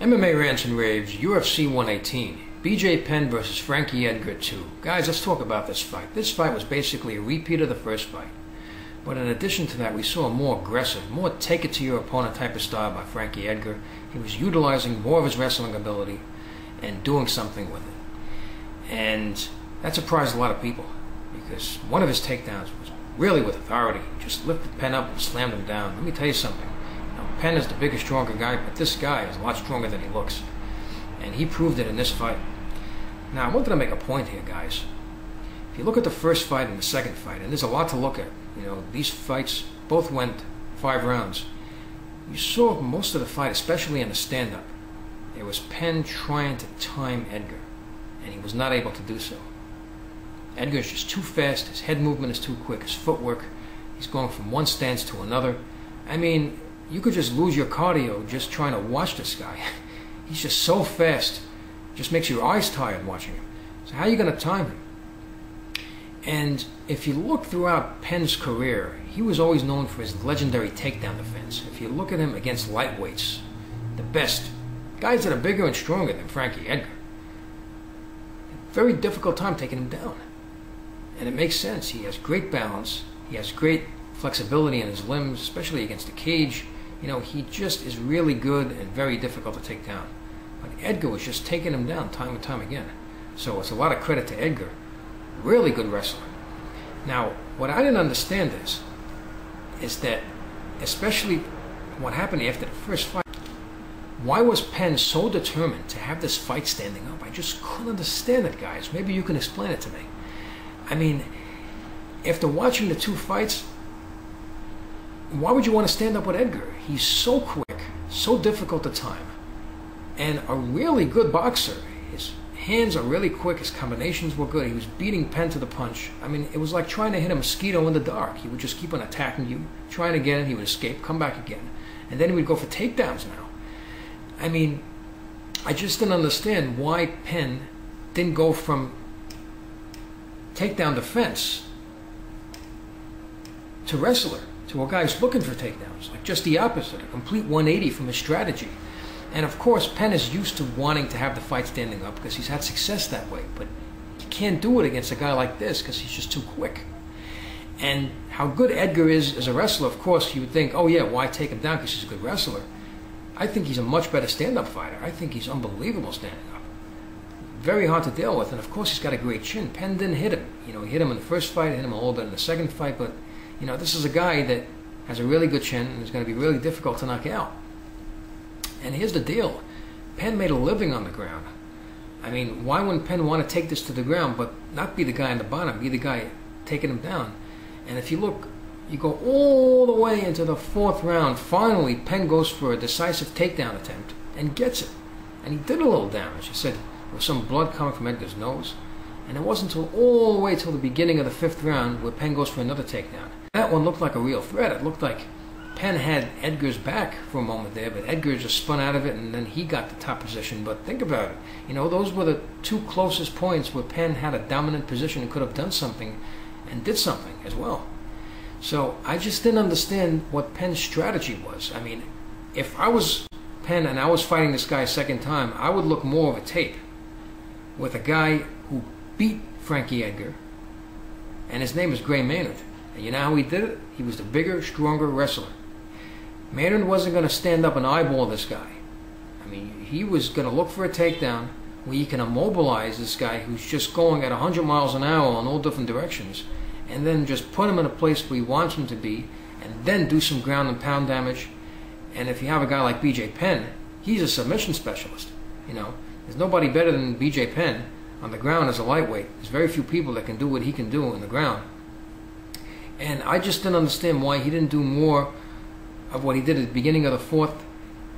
MMA Rants and Raves, UFC 118, BJ Penn versus Frankie Edgar 2. Guys, let's talk about this fight. This fight was basically a repeat of the first fight. But in addition to that, we saw a more aggressive, more take-it-to-your-opponent type of style by Frankie Edgar. He was utilizing more of his wrestling ability and doing something with it. And that surprised a lot of people because one of his takedowns was really with authority. He just lifted Penn up and slammed him down. Let me tell you something. Penn is the bigger, stronger guy, but this guy is a lot stronger than he looks. And he proved it in this fight. Now, I wanted to make a point here, guys. If you look at the first fight and the second fight, and there's a lot to look at. These fights both went 5 rounds. You saw most of the fight, especially in the stand-up. It was Penn trying to time Edgar, and he was not able to do so. Edgar's just too fast, his head movement is too quick, his footwork, he's going from one stance to another. I mean, you could just lose your cardio just trying to watch this guy. He's just so fast, it just makes your eyes tired watching him. So how are you going to time him? And if you look throughout Penn's career, he was always known for his legendary takedown defense. If you look at him against lightweights, the best, guys that are bigger and stronger than Frankie Edgar, very difficult time taking him down. And it makes sense. He has great balance. He has great flexibility in his limbs, especially against the cage. He just is really good and very difficult to take down. But Edgar was just taking him down time and time again. So it's a lot of credit to Edgar. Really good wrestler. Now, what I didn't understand is that, especially what happened after the first fight, why was Penn so determined to have this fight standing up? I just couldn't understand it, guys. Maybe you can explain it to me. I mean, after watching the 2 fights, why would you want to stand up with Edgar? He's so quick, so difficult to time, and a really good boxer. His hands are really quick, his combinations were good. He was beating Penn to the punch. I mean, it was like trying to hit a mosquito in the dark. He would just keep on attacking you, trying to get it, he would escape, come back again, and then he would go for takedowns now. I mean, I just didn't understand why Penn didn't go from takedown defense to wrestler, to a guy who's looking for takedowns. Like just the opposite, a complete 180 from his strategy. And of course, Penn is used to wanting to have the fight standing up because he's had success that way. But you can't do it against a guy like this because he's just too quick. And how good Edgar is as a wrestler, of course, you would think, oh yeah, why take him down because he's a good wrestler? I think he's a much better stand-up fighter. I think he's unbelievable standing up. Very hard to deal with, and of course he's got a great chin. Penn didn't hit him. He hit him in the first fight, hit him a little bit in the second fight, but this is a guy that has a really good chin and is going to be really difficult to knock out. And here's the deal. Penn made a living on the ground. I mean, why wouldn't Penn want to take this to the ground but not be the guy on the bottom, be the guy taking him down? And if you look, you go all the way into the 4th round. Finally, Penn goes for a decisive takedown attempt and gets it. And he did a little damage. He said there was some blood coming from Edgar's nose. And it wasn't until all the way till the beginning of the 5th round where Penn goes for another takedown. That one looked like a real threat. It looked like Penn had Edgar's back for a moment there, but Edgar just spun out of it and then he got the top position. But think about it. Those were the 2 closest points where Penn had a dominant position and could have done something and did something as well. So I just didn't understand what Penn's strategy was. I mean, if I was Penn and I was fighting this guy a second time, I would look more of a tape with a guy who beat Frankie Edgar, and his name is Gray Maynard. And you know how he did it? He was the bigger, stronger wrestler. Maynard wasn't going to stand up and eyeball this guy. I mean, he was going to look for a takedown where you can immobilize this guy who's just going at 100 miles an hour in all different directions, and then just put him in a place where he wants him to be, and then do some ground and pound damage. And if you have a guy like BJ Penn, he's a submission specialist. There's nobody better than BJ Penn on the ground as a lightweight. There's very few people that can do what he can do on the ground. And I just didn't understand why he didn't do more of what he did at the beginning of the 4th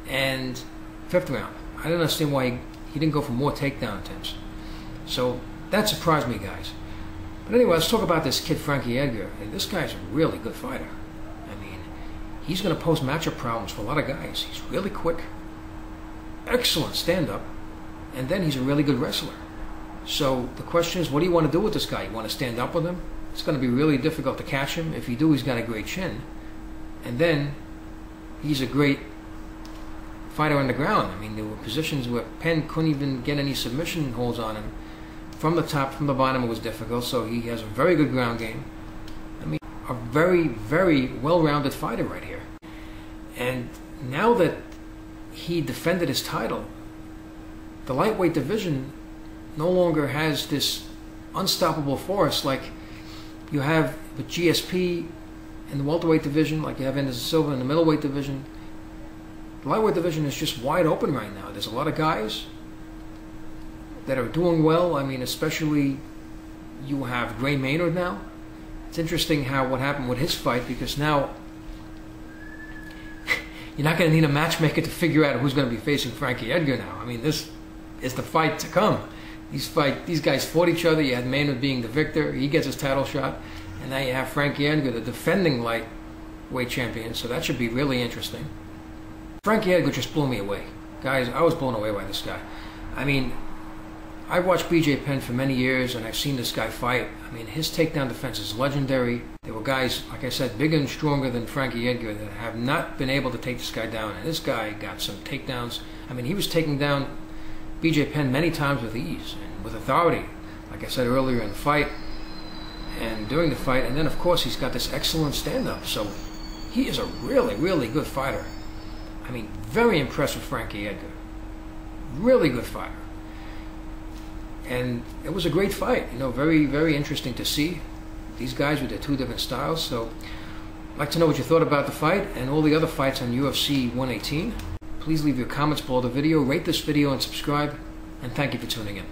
and 5th round. I didn't understand why he didn't go for more takedown attempts. So that surprised me, guys. But anyway, let's talk about this kid, Frankie Edgar. And this guy's a really good fighter. I mean, he's going to pose matchup problems for a lot of guys. He's really quick, excellent stand-up, and then he's a really good wrestler. So the question is, what do you want to do with this guy? You want to stand up with him? It's going to be really difficult to catch him. If you do, he's got a great chin. And then he's a great fighter on the ground. I mean, there were positions where Penn couldn't even get any submission holds on him. From the top, from the bottom, it was difficult. So he has a very good ground game. I mean, a very, very well-rounded fighter right here. And now that he defended his title, the lightweight division no longer has this unstoppable force like you have with GSP in the welterweight division, like you have Anderson Silva in the middleweight division. The lightweight division is just wide open right now. There's a lot of guys that are doing well. I mean, especially you have Gray Maynard now. It's interesting what happened with his fight, because now you're not going to need a matchmaker to figure out who's going to be facing Frankie Edgar now. I mean, this is the fight to come. These guys fought each other. You had Maynard being the victor. He gets his title shot. And now you have Frankie Edgar, the defending lightweight champion. So that should be really interesting. Frankie Edgar just blew me away. Guys, I was blown away by this guy. I mean, I've watched BJ Penn for many years, and I've seen this guy fight. I mean, his takedown defense is legendary. There were guys, like I said, bigger and stronger than Frankie Edgar that have not been able to take this guy down. And this guy got some takedowns. I mean, he was taking down BJ Penn many times with ease and with authority, like I said earlier in the fight and during the fight. And then, of course, he's got this excellent stand-up. So he is a really, really good fighter. I mean, very impressive Frankie Edgar. Really good fighter. And it was a great fight, you know, very, very interesting to see these guys with their two different styles. So I'd like to know what you thought about the fight and all the other fights on UFC 118. Please leave your comments below the video, rate this video, and subscribe. And thank you for tuning in.